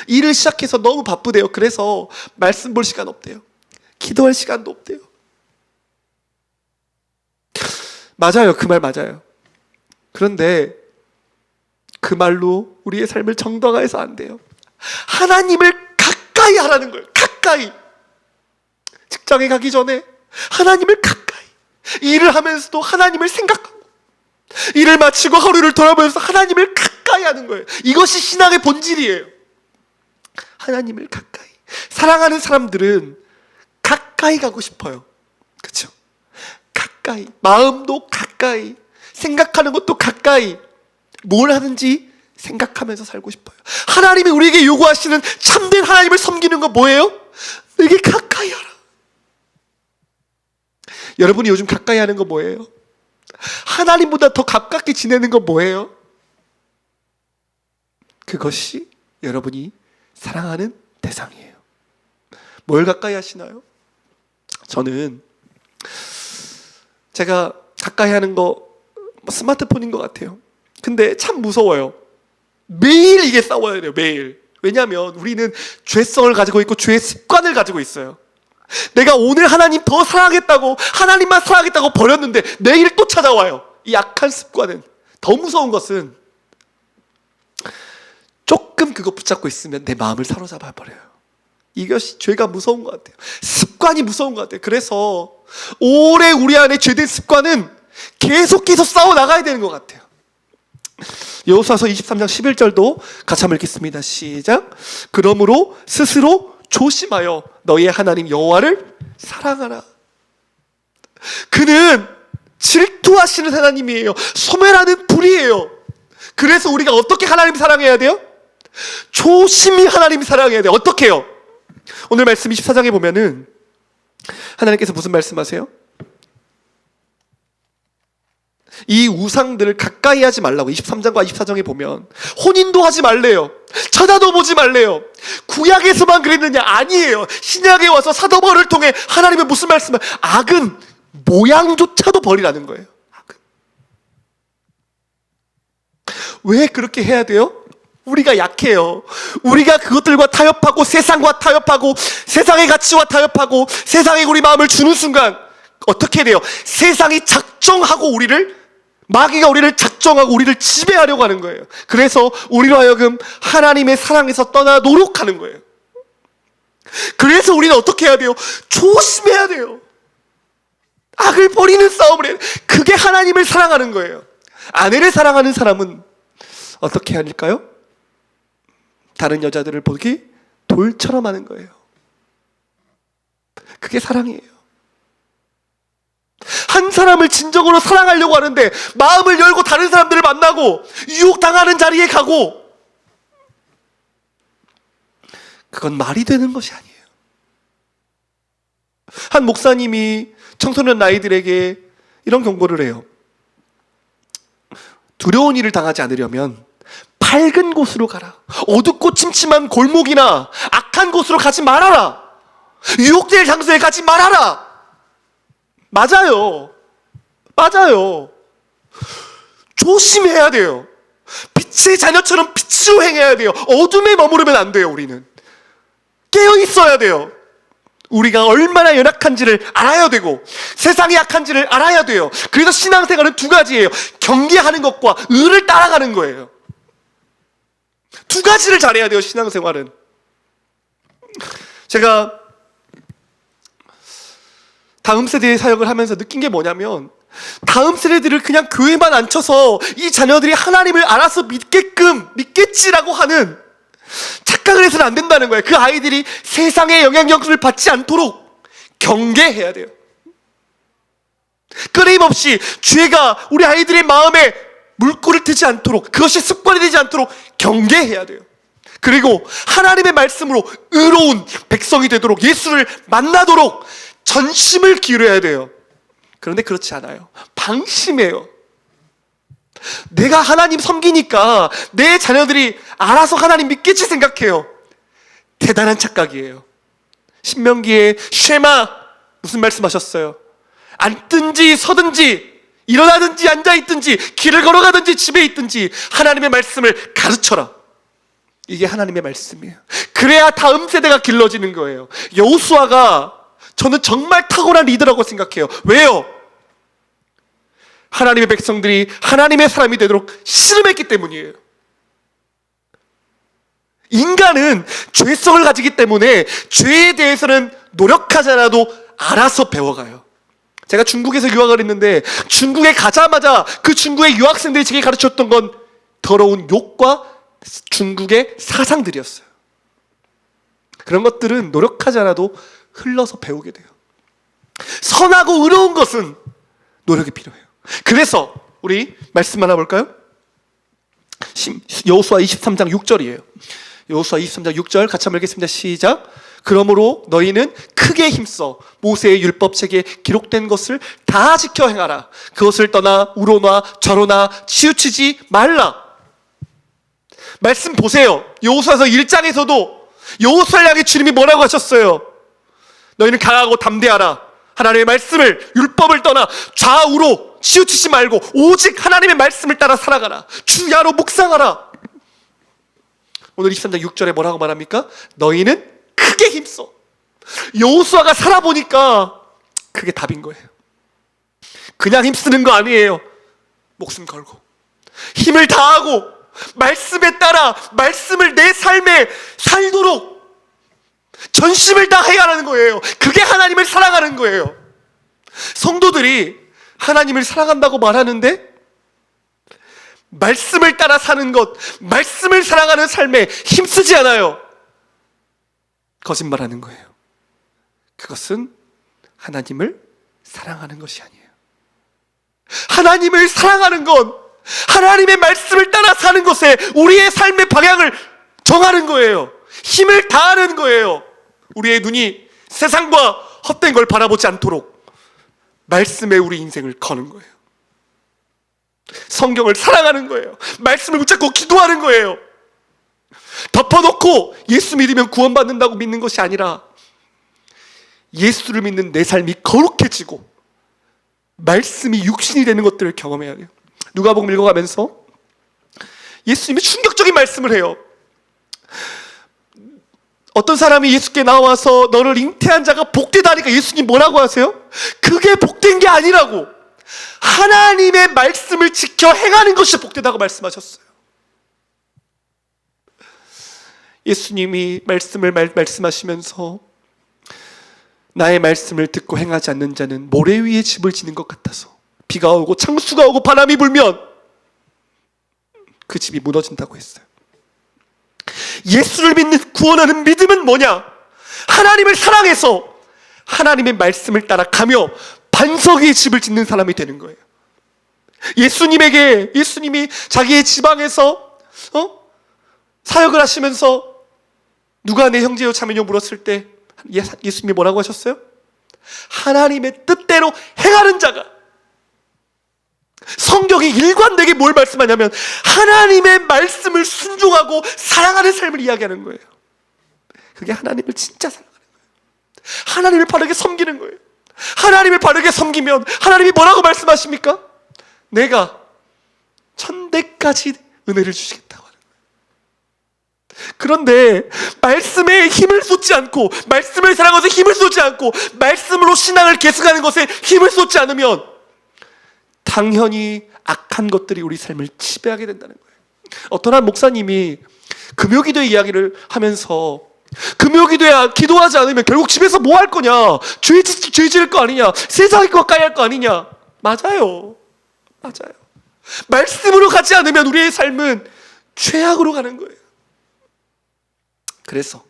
일을 시작해서 너무 바쁘대요. 그래서 말씀 볼 시간 없대요. 기도할 시간도 없대요. 맞아요. 그 말 맞아요. 그런데 그 말로 우리의 삶을 정당화해서 안 돼요. 하나님을 가까이 하라는 거예요. 가까이. 직장에 가기 전에 하나님을 가까이. 일을 하면서도 하나님을 생각하고, 일을 마치고 하루를 돌아보면서 하나님을 가까이 하는 거예요. 이것이 신앙의 본질이에요. 하나님을 가까이. 사랑하는 사람들은 가까이 가고 싶어요. 그렇죠? 가까이. 마음도 가까이. 생각하는 것도 가까이. 뭘 하는지 생각하면서 살고 싶어요. 하나님이 우리에게 요구하시는 참된 하나님을 섬기는 건 뭐예요? 내게 가까이 하라. 여러분이 요즘 가까이 하는 거 뭐예요? 하나님보다 더 가깝게 지내는 건 뭐예요? 그것이 여러분이 사랑하는 대상이에요. 뭘 가까이 하시나요? 저는 제가 가까이 하는 거 스마트폰인 것 같아요. 근데 참 무서워요. 매일 이게 싸워야 돼요. 매일. 왜냐하면 우리는 죄성을 가지고 있고 죄의 습관을 가지고 있어요. 내가 오늘 하나님 더 사랑하겠다고, 하나님만 사랑하겠다고 버렸는데 내일 또 찾아와요. 이 약한 습관은. 더 무서운 것은 조금 그거 붙잡고 있으면 내 마음을 사로잡아 버려요. 이것이 죄가 무서운 것 같아요. 습관이 무서운 것 같아요. 그래서 오래 우리 안에 죄된 습관은 계속해서 싸워 나가야 되는 것 같아요. 여호수아서 23장 11절도 같이 한번 읽겠습니다. 시작. 그러므로 스스로 조심하여 너희의 하나님 여호와를 사랑하라. 그는 질투하시는 하나님이에요. 소멸하는 불이에요. 그래서 우리가 어떻게 하나님 사랑해야 돼요? 조심히 하나님 사랑해야 돼요. 어떻게 해요? 오늘 말씀 24장에 보면은 하나님께서 무슨 말씀하세요? 이 우상들을 가까이 하지 말라고 23장과 24장에 보면 혼인도 하지 말래요. 쳐다도 보지 말래요. 구약에서만 그랬느냐? 아니에요. 신약에 와서 사도 바울을 통해 하나님은 무슨 말씀을, 악은 모양조차도 버리라는 거예요. 악은. 왜 그렇게 해야 돼요? 우리가 약해요. 우리가 그것들과 타협하고 세상과 타협하고 세상의 가치와 타협하고 세상에 우리 마음을 주는 순간 어떻게 돼요? 세상이 작정하고 마귀가 우리를 작정하고 우리를 지배하려고 하는 거예요. 그래서 우리로 하여금 하나님의 사랑에서 떠나도록 하는 거예요. 그래서 우리는 어떻게 해야 돼요? 조심해야 돼요. 악을 버리는 싸움을 해야 돼요. 그게 하나님을 사랑하는 거예요. 아내를 사랑하는 사람은 어떻게 할까요? 다른 여자들을 보기 돌처럼 하는 거예요. 그게 사랑이에요. 한 사람을 진정으로 사랑하려고 하는데 마음을 열고 다른 사람들을 만나고 유혹당하는 자리에 가고, 그건 말이 되는 것이 아니에요. 한 목사님이 청소년 아이들에게 이런 경고를 해요. 두려운 일을 당하지 않으려면 밝은 곳으로 가라. 어둡고 침침한 골목이나 악한 곳으로 가지 말아라. 유혹될 장소에 가지 말아라. 맞아요. 조심해야 돼요. 빛의 자녀처럼 빛으로 행해야 돼요. 어둠에 머무르면 안 돼요. 우리는 깨어 있어야 돼요. 우리가 얼마나 연약한지를 알아야 되고 세상이 약한지를 알아야 돼요. 그래서 신앙생활은 두 가지예요. 경계하는 것과 의를 따라가는 거예요. 두 가지를 잘해야 돼요. 신앙생활은. 제가 다음 세대의 사역을 하면서 느낀 게 뭐냐면, 다음 세대들을 그냥 교회만 앉혀서 이 자녀들이 하나님을 알아서 믿겠지라고 하는 착각을 해서는 안 된다는 거예요. 그 아이들이 세상의 영향력을 받지 않도록 경계해야 돼요. 끊임없이 죄가 우리 아이들의 마음에 물꼬를 트지 않도록, 그것이 습관이 되지 않도록 경계해야 돼요. 그리고 하나님의 말씀으로 의로운 백성이 되도록, 예수를 만나도록 전심을 기울여야 돼요. 그런데 그렇지 않아요. 방심해요. 내가 하나님 섬기니까 내 자녀들이 알아서 하나님 믿겠지 생각해요. 대단한 착각이에요. 신명기에 쉐마 무슨 말씀하셨어요? 앉든지 서든지 일어나든지 앉아있든지 길을 걸어가든지 집에 있든지 하나님의 말씀을 가르쳐라. 이게 하나님의 말씀이에요. 그래야 다음 세대가 길러지는 거예요. 여호수아가 저는 정말 탁월한 리더라고 생각해요. 왜요? 하나님의 백성들이 하나님의 사람이 되도록 씨름했기 때문이에요. 인간은 죄성을 가지기 때문에 죄에 대해서는 노력하지 않아도 알아서 배워가요. 제가 중국에서 유학을 했는데 중국에 가자마자 그 중국의 유학생들이 제게 가르쳤던 건 더러운 욕과 중국의 사상들이었어요. 그런 것들은 노력하지 않아도 흘러서 배우게 돼요. 선하고 의로운 것은 노력이 필요해요. 그래서 우리 말씀 하나 볼까요? 여호수아 23장 6절이에요. 여호수아 23장 6절 같이 한번 읽겠습니다. 시작. 그러므로 너희는 크게 힘써 모세의 율법책에 기록된 것을 다 지켜 행하라. 그것을 떠나 우로나 저로나 치우치지 말라. 말씀 보세요. 여호수아서 1장에서도 여호수아를 향해 주님이 뭐라고 하셨어요? 너희는 강하고 담대하라. 하나님의 말씀을, 율법을 떠나 좌우로 치우치지 말고 오직 하나님의 말씀을 따라 살아가라. 주야로 묵상하라. 오늘 23장 6절에 뭐라고 말합니까? 너희는 크게 힘써. 여호수아가 살아보니까 그게 답인 거예요. 그냥 힘쓰는 거 아니에요. 목숨 걸고 힘을 다하고 말씀에 따라 말씀을 내 삶에 살도록 전심을 다해야 하는 거예요. 그게 하나님을 사랑하는 거예요. 성도들이 하나님을 사랑한다고 말하는데 말씀을 따라 사는 것, 말씀을 사랑하는 삶에 힘쓰지 않아요. 거짓말하는 거예요. 그것은 하나님을 사랑하는 것이 아니에요. 하나님을 사랑하는 건 하나님의 말씀을 따라 사는 것에 우리의 삶의 방향을 정하는 거예요. 힘을 다하는 거예요. 우리의 눈이 세상과 헛된 걸 바라보지 않도록 말씀에 우리 인생을 거는 거예요. 성경을 사랑하는 거예요. 말씀을 붙잡고 기도하는 거예요. 덮어놓고 예수 믿으면 구원받는다고 믿는 것이 아니라 예수를 믿는 내 삶이 거룩해지고 말씀이 육신이 되는 것들을 경험해야 돼요. 누가복음 읽어가면서 예수님이 충격적인 말씀을 해요. 어떤 사람이 예수께 나와서 너를 잉태한 자가 복되다 하니까 예수님 뭐라고 하세요? 그게 복된 게 아니라고, 하나님의 말씀을 지켜 행하는 것이 복되다고 말씀하셨어요. 예수님이 말씀하시면서 나의 말씀을 듣고 행하지 않는 자는 모래 위에 집을 지는 것 같아서 비가 오고 창수가 오고 바람이 불면 그 집이 무너진다고 했어요. 예수를 믿는 구원하는 믿음은 뭐냐? 하나님을 사랑해서 하나님의 말씀을 따라가며 반석 위에 집을 짓는 사람이 되는 거예요. 예수님이 자기의 지방에서 사역을 하시면서 누가 내 형제요 자매요 물었을 때 예수님이 뭐라고 하셨어요? 하나님의 뜻대로 행하는 자가. 성경이 일관되게 뭘 말씀하냐면 하나님의 말씀을 순종하고 사랑하는 삶을 이야기하는 거예요. 그게 하나님을 진짜 사랑하는 거예요. 하나님을 바르게 섬기는 거예요. 하나님을 바르게 섬기면 하나님이 뭐라고 말씀하십니까? 내가 천대까지 은혜를 주시겠다고 하는 거예요. 그런데 말씀에 힘을 쏟지 않고, 말씀을 사랑하면서 힘을 쏟지 않고, 말씀으로 신앙을 계승하는 것에 힘을 쏟지 않으면 당연히 악한 것들이 우리 삶을 지배하게 된다는 거예요. 어떤 한 목사님이 금요기도 이야기를 하면서, 금요기도에 기도하지 않으면 결국 집에서 뭐 할 거냐, 죄 지을 거 아니냐, 세상의 것 가야 할 거 아니냐. 맞아요. 말씀으로 가지 않으면 우리의 삶은 죄악으로 가는 거예요. 그래서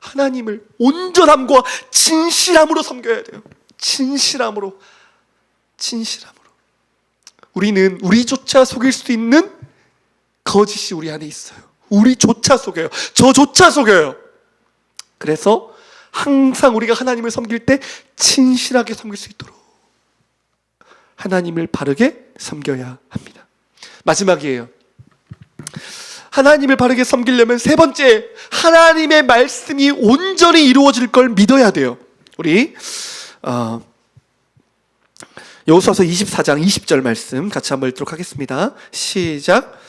하나님을 온전함과 진실함으로 섬겨야 돼요. 진실함으로. 우리는 우리조차 속일 수 있는 거짓이 우리 안에 있어요. 우리조차 속여요. 저조차 속여요. 그래서 항상 우리가 하나님을 섬길 때 진실하게 섬길 수 있도록 하나님을 바르게 섬겨야 합니다. 마지막이에요. 하나님을 바르게 섬기려면 세 번째, 하나님의 말씀이 온전히 이루어질 걸 믿어야 돼요. 우리 여호수아서 24장 20절 말씀 같이 한번 읽도록 하겠습니다. 시작.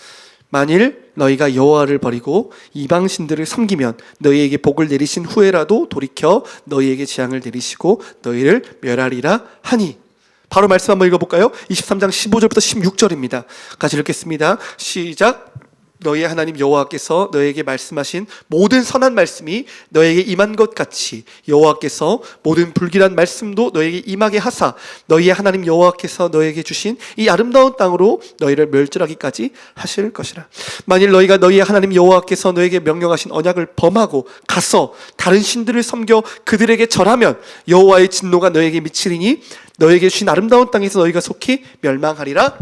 만일 너희가 여호와를 버리고 이방신들을 섬기면 너희에게 복을 내리신 후에라도 돌이켜 너희에게 재앙을 내리시고 너희를 멸하리라 하니. 바로 말씀 한번 읽어볼까요? 23장 15절부터 16절입니다. 같이 읽겠습니다. 시작. 너희의 하나님 여호와께서 너희에게 말씀하신 모든 선한 말씀이 너희에게 임한 것 같이 여호와께서 모든 불길한 말씀도 너희에게 임하게 하사 너희의 하나님 여호와께서 너희에게 주신 이 아름다운 땅으로 너희를 멸절하기까지 하실 것이라. 만일 너희가 너희의 하나님 여호와께서 너희에게 명령하신 언약을 범하고 가서 다른 신들을 섬겨 그들에게 절하면 여호와의 진노가 너희에게 미치리니 너희에게 주신 아름다운 땅에서 너희가 속히 멸망하리라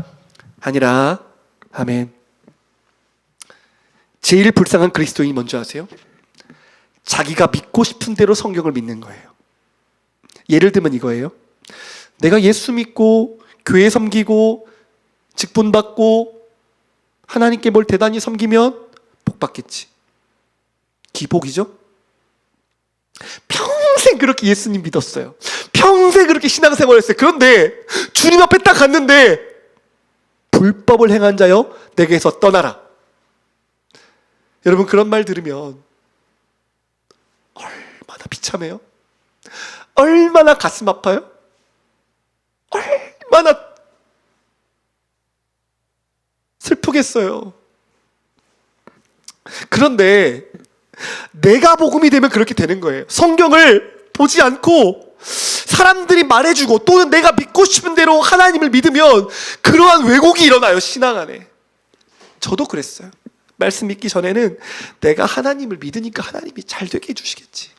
하니라. 아멘. 제일 불쌍한 그리스도인이 뭔지 아세요? 자기가 믿고 싶은 대로 성경을 믿는 거예요. 예를 들면 이거예요. 내가 예수 믿고 교회 섬기고 직분 받고 하나님께 뭘 대단히 섬기면 복 받겠지. 기복이죠? 평생 그렇게 예수님 믿었어요. 평생 그렇게 신앙생활 했어요. 그런데 주님 앞에 딱 갔는데 불법을 행한 자여 내게서 떠나라. 여러분, 그런 말 들으면 얼마나 비참해요? 얼마나 가슴 아파요? 얼마나 슬프겠어요. 그런데 내가 복음이 되면 그렇게 되는 거예요. 성경을 보지 않고 사람들이 말해주고 또는 내가 믿고 싶은 대로 하나님을 믿으면 그러한 왜곡이 일어나요, 신앙 안에. 저도 그랬어요. 말씀 믿기 전에는 내가 하나님을 믿으니까 하나님이 잘 되게 해주시겠지.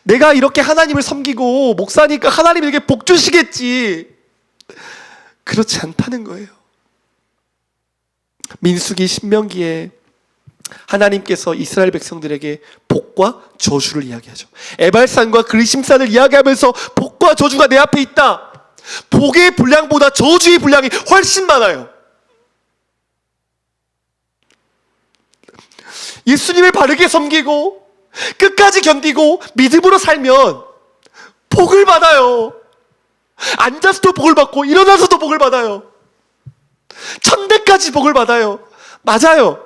내가 이렇게 하나님을 섬기고 목사니까 하나님에게 복 주시겠지. 그렇지 않다는 거예요. 민수기 신명기에 하나님께서 이스라엘 백성들에게 복과 저주를 이야기하죠. 에발산과 그리심산을 이야기하면서 복과 저주가 내 앞에 있다. 복의 분량보다 저주의 분량이 훨씬 많아요. 예수님을 바르게 섬기고 끝까지 견디고 믿음으로 살면 복을 받아요. 앉아서도 복을 받고 일어나서도 복을 받아요. 천대까지 복을 받아요. 맞아요.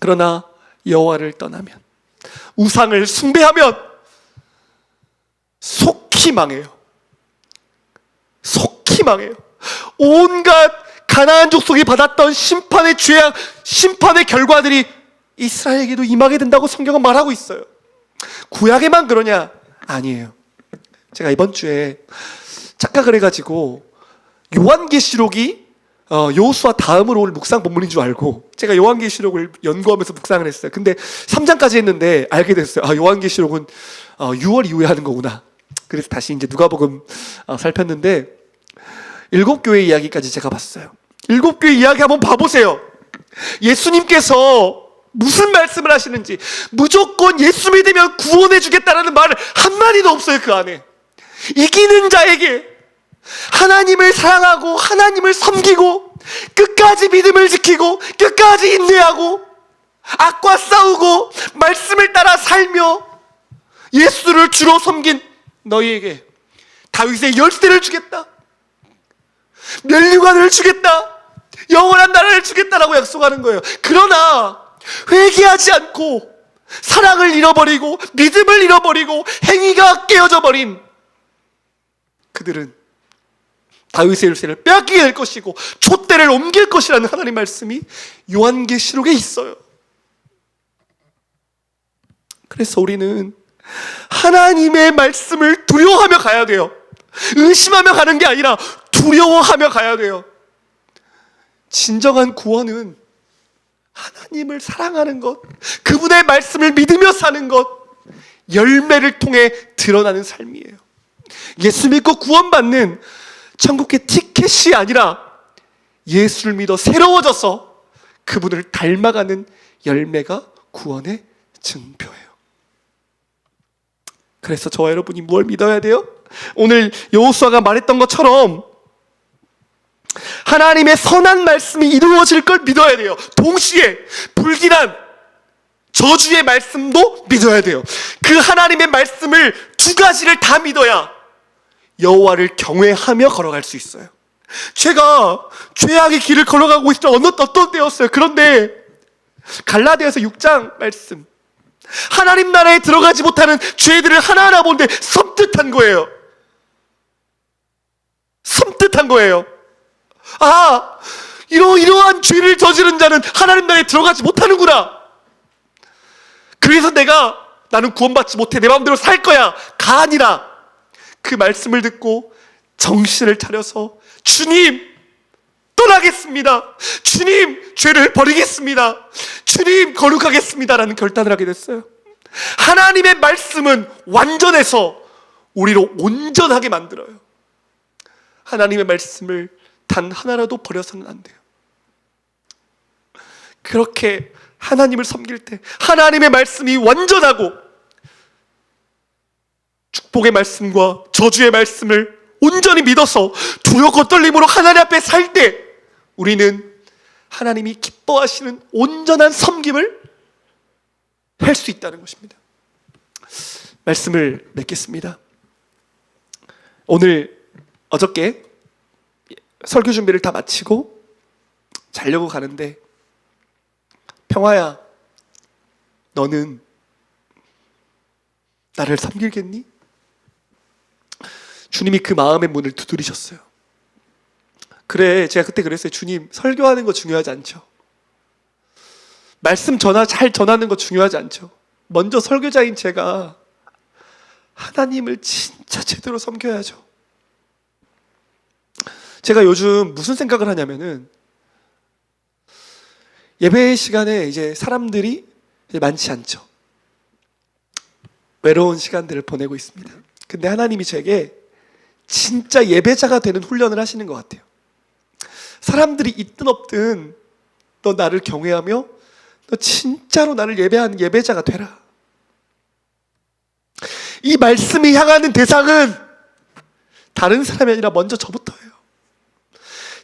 그러나 여호와를 떠나면, 우상을 숭배하면 속히 망해요. 속히 망해요. 온갖 가나안 족속이 받았던 심판의 죄악, 심판의 결과들이 이스라엘에게도 임하게 된다고 성경은 말하고 있어요. 구약에만 그러냐? 아니에요. 제가 이번 주에 착각을 해가지고 요한계시록이 여호수아 다음으로 올 묵상 본문인 줄 알고 제가 요한계시록을 연구하면서 묵상을 했어요. 근데 3장까지 했는데 알게 됐어요. 요한계시록은 6월 이후에 하는 거구나. 그래서 다시 이제 누가복음 살폈는데 7교회 이야기까지 제가 봤어요. 7교회 이야기 한번 봐보세요. 예수님께서 무슨 말씀을 하시는지, 무조건 예수 믿으면 구원해 주겠다라는 말 한마디도 없어요. 그 안에 이기는 자에게 하나님을 사랑하고 하나님을 섬기고 끝까지 믿음을 지키고 끝까지 인내하고 악과 싸우고 말씀을 따라 살며 예수를 주로 섬긴 너희에게 다윗의 열쇠를 주겠다, 면류관을 주겠다, 영원한 나라를 주겠다라고 약속하는 거예요. 그러나 회개하지 않고 사랑을 잃어버리고 믿음을 잃어버리고 행위가 깨어져 버린 그들은 다윗의 열쇠를 빼앗기게 될 것이고 촛대를 옮길 것이라는 하나님 말씀이 요한계시록에 있어요. 그래서 우리는 하나님의 말씀을 두려워하며 가야 돼요. 의심하며 가는 게 아니라 두려워하며 가야 돼요. 진정한 구원은 하나님을 사랑하는 것, 그분의 말씀을 믿으며 사는 것, 열매를 통해 드러나는 삶이에요. 예수 믿고 구원받는 천국의 티켓이 아니라 예수를 믿어 새로워져서 그분을 닮아가는 열매가 구원의 증표예요. 그래서 저와 여러분이 뭘 믿어야 돼요? 오늘 여호수아가 말했던 것처럼 하나님의 선한 말씀이 이루어질 걸 믿어야 돼요. 동시에 불길한 저주의 말씀도 믿어야 돼요. 그 하나님의 말씀을 두 가지를 다 믿어야 여호와를 경외하며 걸어갈 수 있어요. 제가 죄악의 길을 걸어가고 있을 때 어떤 때였어요. 그런데 갈라디아서 6장 말씀, 하나님 나라에 들어가지 못하는 죄들을 하나하나 보는데 섬뜩한 거예요. 섬뜩한 거예요. 이러한 죄를 저지른 자는 하나님 나라에 들어가지 못하는구나. 그래서 나는 구원받지 못해, 내 마음대로 살 거야 가 아니라 그 말씀을 듣고 정신을 차려서 주님 떠나겠습니다, 주님 죄를 버리겠습니다, 주님 거룩하겠습니다 라는 결단을 하게 됐어요. 하나님의 말씀은 완전해서 우리로 온전하게 만들어요. 하나님의 말씀을 단 하나라도 버려서는 안 돼요. 그렇게 하나님을 섬길 때 하나님의 말씀이 완전하고 축복의 말씀과 저주의 말씀을 온전히 믿어서 두렵고 떨림으로 하나님 앞에 살 때 우리는 하나님이 기뻐하시는 온전한 섬김을 할 수 있다는 것입니다. 말씀을 맺겠습니다. 어저께 설교 준비를 다 마치고 자려고 가는데, 평화야, 너는 나를 섬기겠니? 주님이 그 마음의 문을 두드리셨어요. 그래, 제가 그때 그랬어요. 주님, 설교하는 거 중요하지 않죠. 말씀 잘 전하는 거 중요하지 않죠. 먼저 설교자인 제가 하나님을 진짜 제대로 섬겨야죠. 제가 요즘 무슨 생각을 하냐면은, 예배 시간에 이제 사람들이 많지 않죠. 외로운 시간들을 보내고 있습니다. 근데 하나님이 제게 진짜 예배자가 되는 훈련을 하시는 것 같아요. 사람들이 있든 없든 너 나를 경외하며 너 진짜로 나를 예배하는 예배자가 되라. 이 말씀이 향하는 대상은 다른 사람이 아니라 먼저 저부터예요.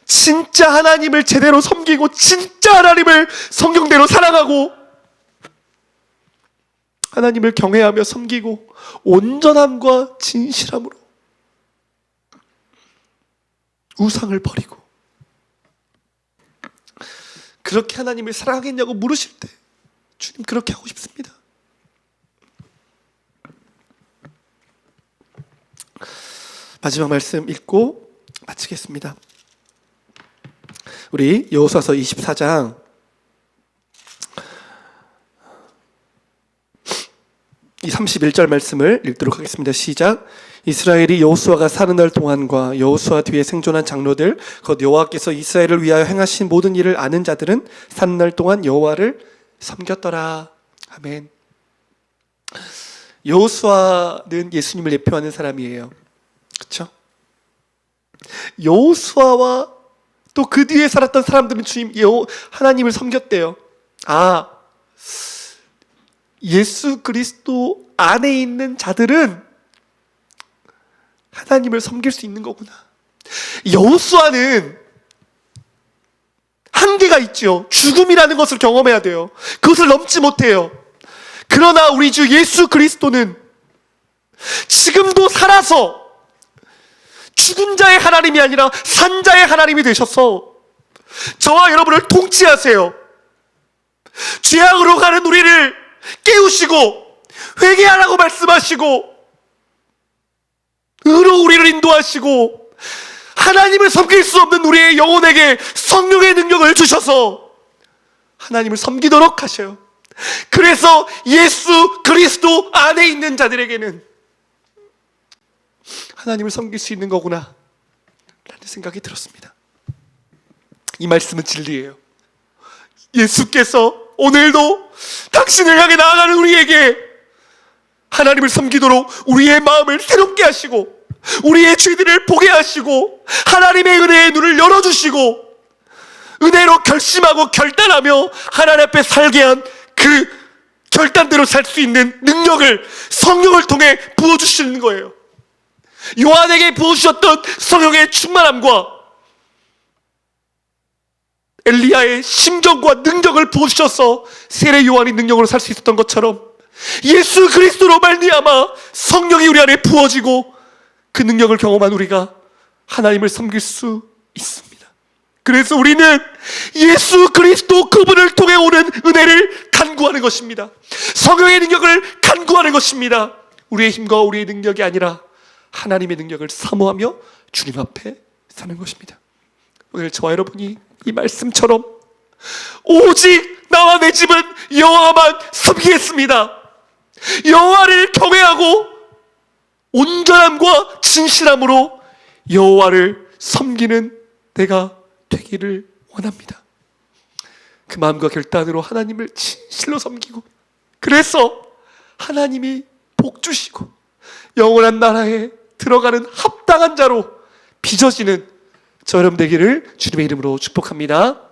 진짜 하나님을 제대로 섬기고 진짜 하나님을 성경대로 사랑하고 하나님을 경외하며 섬기고 온전함과 진실함으로 우상을 버리고 그렇게 하나님을 사랑하겠냐고 물으실 때 주님 그렇게 하고 싶습니다. 마지막 말씀 읽고 마치겠습니다. 우리 여호수아서 24장 31절 말씀을 읽도록 하겠습니다. 시작. 이스라엘이 여호수아가 사는 날 동안과 여호수아 뒤에 생존한 장로들 곧 여호와께서 이스라엘을 위하여 행하신 모든 일을 아는 자들은 사는 날 동안 여호와를 섬겼더라. 아멘. 여호수아는 예수님을 예표하는 사람이에요. 그렇죠? 여호수아와 또 그 뒤에 살았던 사람들은 하나님을 섬겼대요. 예수 그리스도 안에 있는 자들은 하나님을 섬길 수 있는 거구나. 여호수아는 한계가 있죠. 죽음이라는 것을 경험해야 돼요. 그것을 넘지 못해요. 그러나 우리 주 예수 그리스도는 지금도 살아서 죽은 자의 하나님이 아니라 산 자의 하나님이 되셔서 저와 여러분을 통치하세요. 죄악으로 가는 우리를 깨우시고 회개하라고 말씀하시고 의로 우리를 인도하시고 하나님을 섬길 수 없는 우리의 영혼에게 성령의 능력을 주셔서 하나님을 섬기도록 하셔요. 그래서 예수 그리스도 안에 있는 자들에게는 하나님을 섬길 수 있는 거구나 라는 생각이 들었습니다. 이 말씀은 진리예요. 예수께서 오늘도 당신을 향해 나아가는 우리에게 하나님을 섬기도록 우리의 마음을 새롭게 하시고 우리의 죄들을 보게 하시고 하나님의 은혜의 눈을 열어주시고 은혜로 결심하고 결단하며 하나님 앞에 살게 한 그 결단대로 살 수 있는 능력을 성령을 통해 부어주시는 거예요. 요한에게 부어주셨던 성령의 충만함과 엘리야의 심정과 능력을 부어주셔서 세례 요한이 능력으로 살 수 있었던 것처럼 예수 그리스도로 말미암아 성령이 우리 안에 부어지고 그 능력을 경험한 우리가 하나님을 섬길 수 있습니다. 그래서 우리는 예수 그리스도 그분을 통해 오는 은혜를 간구하는 것입니다. 성령의 능력을 간구하는 것입니다. 우리의 힘과 우리의 능력이 아니라 하나님의 능력을 사모하며 주님 앞에 사는 것입니다. 오늘 저와 여러분이 이 말씀처럼 오직 나와 내 집은 여호와만 섬기겠습니다. 여호와를 경외하고 온전함과 진실함으로 여호와를 섬기는 내가 되기를 원합니다. 그 마음과 결단으로 하나님을 진실로 섬기고 그래서 하나님이 복 주시고 영원한 나라에 들어가는 합당한 자로 빚어지는 저 여러분 되기를 주님의 이름으로 축복합니다.